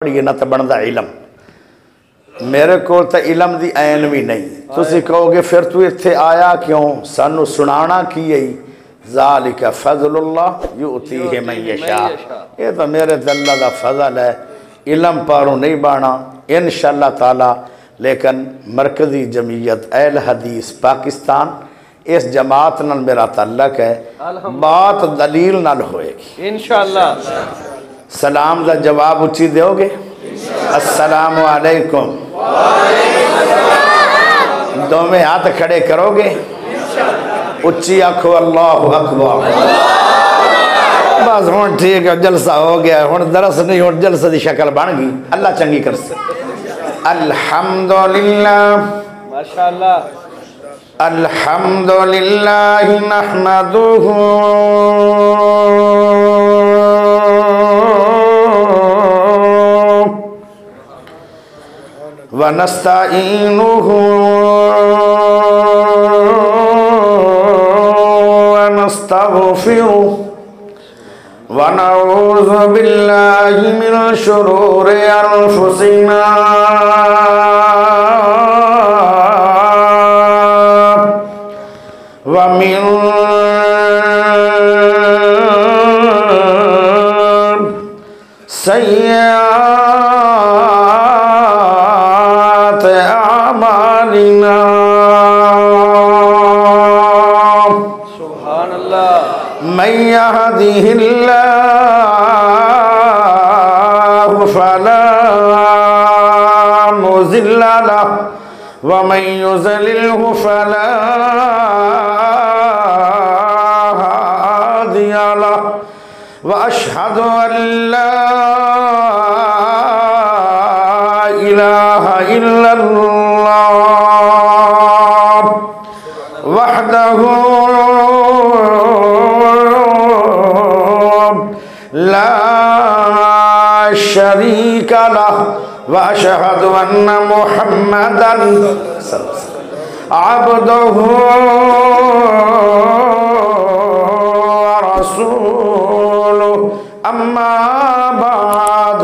पढ़िए ना तो बनता इलम। मेरे को तो इलम की ऐन भी नहीं। तुसी कहोगे फिर तू इत्थे आया क्यों, सानू सुनाना की है। ज़ालिका फ़ज़लुल्लाह युतीहि मन यशा। ये तो मेरे अल्लाह का फजल है। इलम पारों नहीं बाना इंशाअल्लाह ताला। लेकिन मरकज़ी जमीयत अहल हदीस पाकिस्तान इस जमात नाल मेरा ताल्लुक है। बात दलील नाल होएगी इंशाअल्लाह। सलाम का जवाब उच्ची दोगे? अस्सलामु अलैकुम। दोवें हाथ खड़े करोगे? उच्ची आखो अल्लाहु अकबर। बस हुण ठीक है, जलसा हो गया। हुण दरस नहीं, हुण जलसे की शक्ल बन गई। अल्लाह चंगी कर से। अल्हम्दुलिल्लाह माशाअल्लाह। अल्हम्दुलिल्लाह नहमदुहु व नस्तईनुहु व नस्तगफिरुहु व नऊज़ु बिल्लाहि मिन शुरूरि अनफुसिना व मिन सय्यिआति अमालिना। सुभान अल्लाह। मन यहदिहिल्लाहु फला मुज़िल्ल लहु व मन युज़लिल्हु फला हादिय लहु व अशहदु अल्ला इलाहा इल्लल्लाह वहदहु ला शरीक लहु व अशहदु अन्ना मुहम्मदन अब्दुहु व रसूलुहु। अम्मा बाद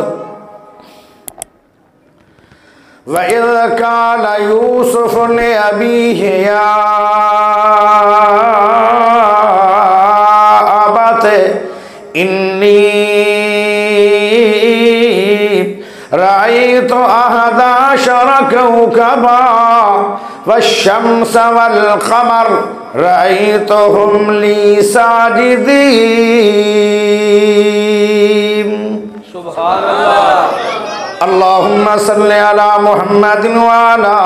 व इज़ क़ाल यूसुफ़ लिअबीहि या अबती इन्नी रअयतु अहदा अशरा कौकबा वश्शम्स वल क़मर रअयतुहुम ली साजिदीन। सुभान अल्लाह। अल्लाहुम्मा सल्लि अला मुहम्मदिन व अला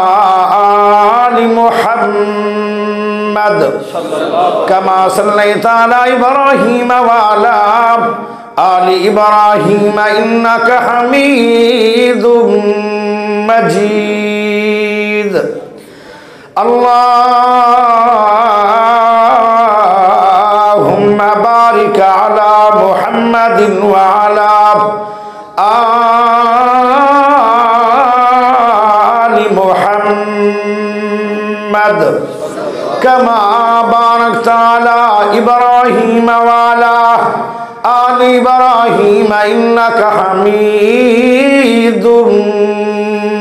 आलि मुहम्मद कमा सल्लैता अला इब्राहीम व अला आलि इब्राहीम इन्नका हमीदुम मजीद। अल्लाहुम्मा बारिक अला मुहम्मदिन व अला आलि मुहम्मद कमा बारकता अला इब्राहीम व अला आलि इब्राहीम इन्नका हमीदुम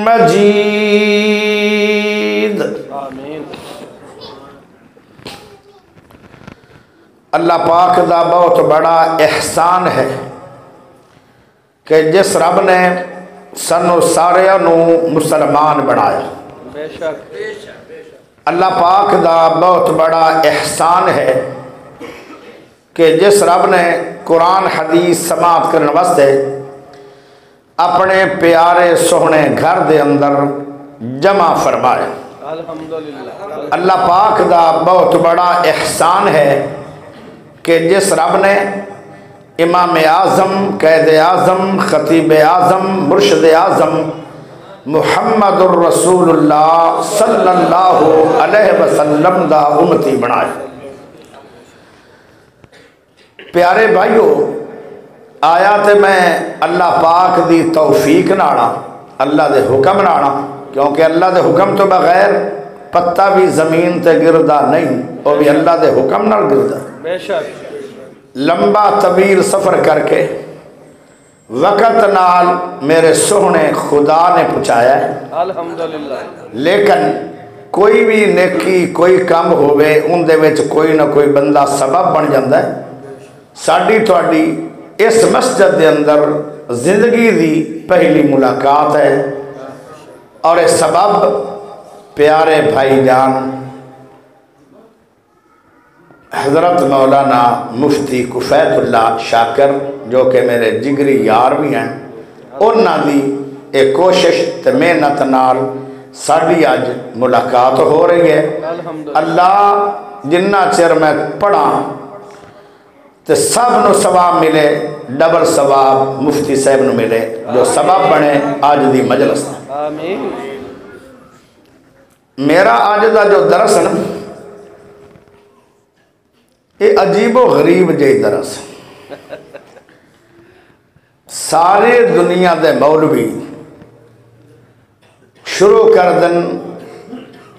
मजीद। आमीन। अल्लाह पाक का बहुत बड़ा एहसान है कि जिस रब ने सानू सारिਆਂ ਨੂੰ मुसलमान बनाया। बेशक। अल्लाह पाक का बहुत बड़ा एहसान है कि जिस रब ने कुरान हदीस समात करने वास्ते अपने प्यारे सोहने घर दे अंदर जमा फरमाया। अल्हम्दुलिल्लाह। अल्लाह पाक का बहुत बड़ा एहसान है कि जिस रब ने इमाम आज़म, कैद आज़म, खतीब आज़म, मुर्शद आज़म मुहम्मदुर रसूलुल्लाह सल्लल्लाहु अलैहि वसल्लम दा उम्मती बनाया। प्यारे भाइयों, आया तो मैं अल्लाह पाक दी तौफीक नाला, अल्लाह दे हुक्म नाला, क्योंकि अल्लाह दे हुक्म तो बगैर पत्ता भी जमीन ते गिरदा नहीं, वो भी अल्लाह दे हुक्म नाल गिरदा। बेशक। लंबा तवील सफ़र करके वक़्त नाल मेरे सोहने खुदा ने पहुँचाया है। अल्हम्दुलिल्लाह। लेकिन कोई भी नेकी कोई काम होवे उनदे विच कोई ना कोई बंदा सबब बन जाता है। साडी तुहाडी इस मस्जिद के अंदर जिंदगी की पहली मुलाकात है और ये सबब प्यारे भाईजान हज़रत मौलाना मुफ्ती कुफैतुल्लाह शाकिर जो कि मेरे जिगरी यार भी हैं, उन्होंने एक कोशिश तो मेहनत नाल साड़ी अज मुलाकात हो रही है। अल्लाह जिन्ना चिर मैं पढ़ा तो सब नू सवाब मिले, डबल सवाब मुफ्ती साहब नू मिले जो सबब बने अज दी मजलिस। आमीन। मेरा अज का जो दरस है ना, ये अजीबो गरीब जे दरस। सारे दुनिया के मौलवी शुरू कर दिन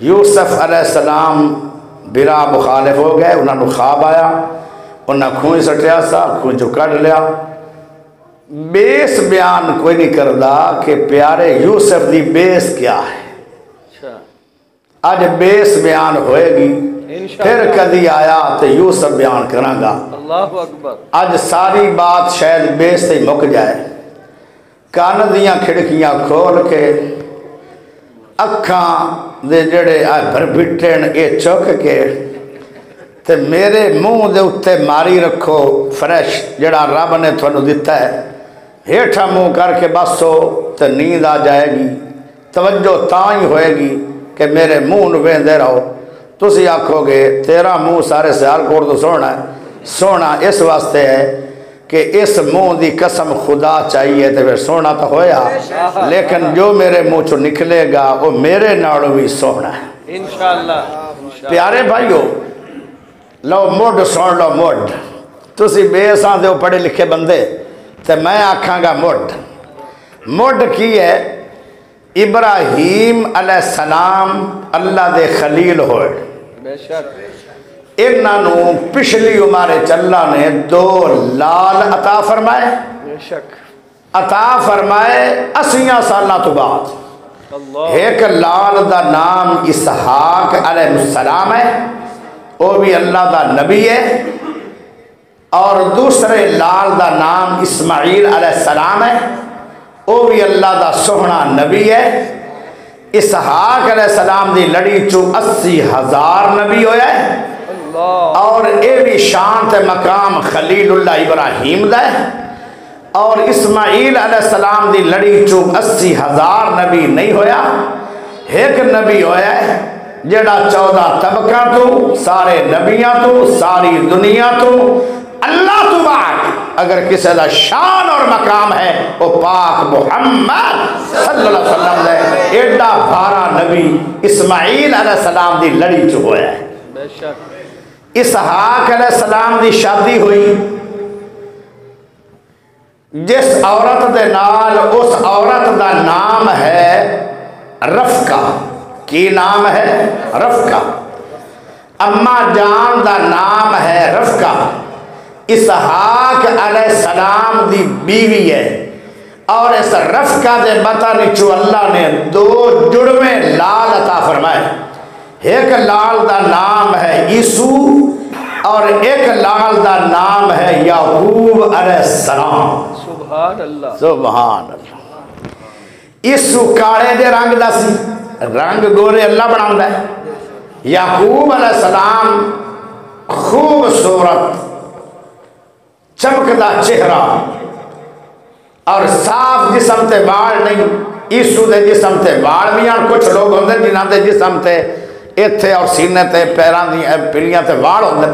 यूसुफ अलैहिस्सलाम बिरा मुखालिफ हो गए, उन्होंने ख्वाब आया, उन्हें खूह सटिया सा, खूह चो कढ़ लिया। बेस बयान कोई नहीं करता कि प्यारे यूसुफ की बेस क्या है। अज बेस बयान होएगी, फिर कदी आया तो यूसुफ बयान करांगा। अल्लाहु अकबर। अज सारी बात शायद बेस से मुक जाए। कान दियां खिड़कियां खोल के अखां दे जड़े भरभिटे ये चुक के ते मेरे मुंह दे उत्ते मारी रखो फ्रैश जड़ा रब ने तुहानू दिता है। हेठा मुंह करके बसो तो नींद आ जाएगी। तवज्जो तां ही होएगी कि मेरे मुंह नूं वेंदे रहो। तुसी आखोगे तेरा मुंह सारे सियालकोट तो सोहना है। सोहना इस वास्ते है कि इस मुंह की कसम खुदा चाहिए तो फिर सोहना तो होया, लेकिन जो मेरे मुंह चो निकलेगा वो मेरे नालों भी सोहना है इंशाअल्लाह। प्यारे भाइयों, लो मुड सुन लो मुड। तुसी बेसां दे पढ़े लिखे बंदे तो मैं आखांगा मुड। मुड की है? इब्राहीम अलैहिस्सलाम अल्लाह दे खलील होए। बेशक। इन्हों पिछली उम्र अल्लाह ने 2 लाल अता फरमाए। बेशक। अता फरमाए 80 साल तो बाद। एक लाल का नाम इसहाक अलैहिस्सलाम है, वो भी अल्लाह का नबी है। और दूसरे लाल का नाम इस्माइल अलैहिस्सलाम है, वो भी अल्लाह का सोहना नबी है। इसहाक अलैहिस्सलाम की लड़ी चो 80,000 नबी होया है। और ये भी शान ते मकाम खलीलुल्लाह इब्राहीम दा है। और इस्माइल अलैहिस्सलाम की लड़ी चो 80,000 नबी नहीं होया, एक नबी होया है जेड़ा 14 तबका तो सारे नबियां तो सारी दुनिया तो अल्लाह तो बाद अगर किसी का शान और मकाम है वो पाक मुहम्मद सल्लल्लाहु अलैहि वसल्लम है। एडा भारा नबी इस्माइल अलैहिस्सलाम की लड़ी च होया है। बेशक। इसहाक अलैहिस्सलाम की शादी हुई जिस औरत दे नाल, उस औरत का नाम है रफका। की नाम है? रफका। अम्मा जान का नाम है रफका। इसहाक अलैहिस्सलाम की बीवी है। और इस रफका के बतन चो अल्लाह ने 2 जुड़वे लाल अता फरमाए। एक लाल का नाम है ईसू और एक लाल का नाम है याकूब अलैहिस्सलाम। सुभान अल्लाह। सुभान अल्लाह। ईसू काले दे रंग दा सी, रंग गोरे अल्लाह बनांदा है। याकूब अलैहिस्सलाम खूबसूरत चमकदा चेहरा और साफ जिसम ते बाल नहीं। ईसू दे जिसम ते बाल भी हैं। कुछ लोग होंगे जिन्हों के जिसम ते इत्थे और सीने ते पैरों दी पिलियां ते वाल होंगे,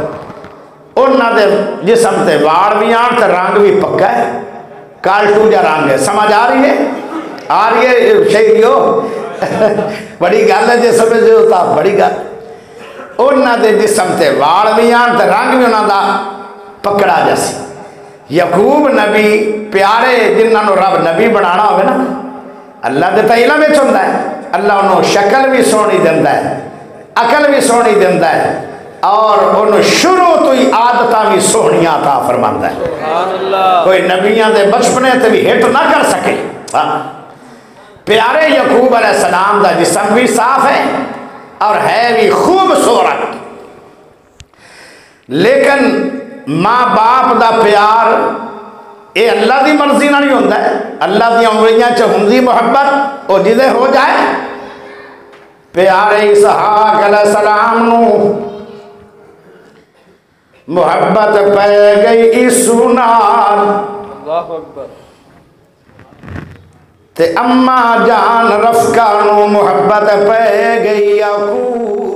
उन्होंने जिसम ते वाल भी आन तो रंग भी पक्का है, कालटू जा रंग है। समझ आ रही है? आ रही है शहीदियो? बड़ी गल है जो समझ होता, बड़ी गल। उन्होंने जिसम ते वाल भी आन तो रंग भी उन्होंने पकड़ा जैसी। यकूब नबी प्यारे जिन्होंने रब नबी बनाना हो ना, अल्लाह के तो इलम होंदा है। अल्लाह उन्होंने शक्ल भी सोहनी दिंदा है, अकल भी सोहनी दिंदा है। और उन शुरू तो ही आदत भी सोहनिया था फरमांदा है। सुभान अल्लाह। कोई नबियां दे बचपने ते भी हिट ना कर सके। हाँ। प्यारे यकूब अलैहिस्सलाम दा जिस्म भी साफ है और है भी खूबसूरत, लेकिन माँ बाप दा प्यार ये अल्लाह की मर्जी ना नहीं होता है। अल्लाह दी उंगलियां च हुंदी मुहब्बत और जिदे हो जाए। प्यारे इसहाक अलैहिस्सलाम नू मुहब्बत पै गई इसू नाल, अल्लाहु अकबर। ते अम्मा जान रफका नू मुहब्बत पै गई याकूब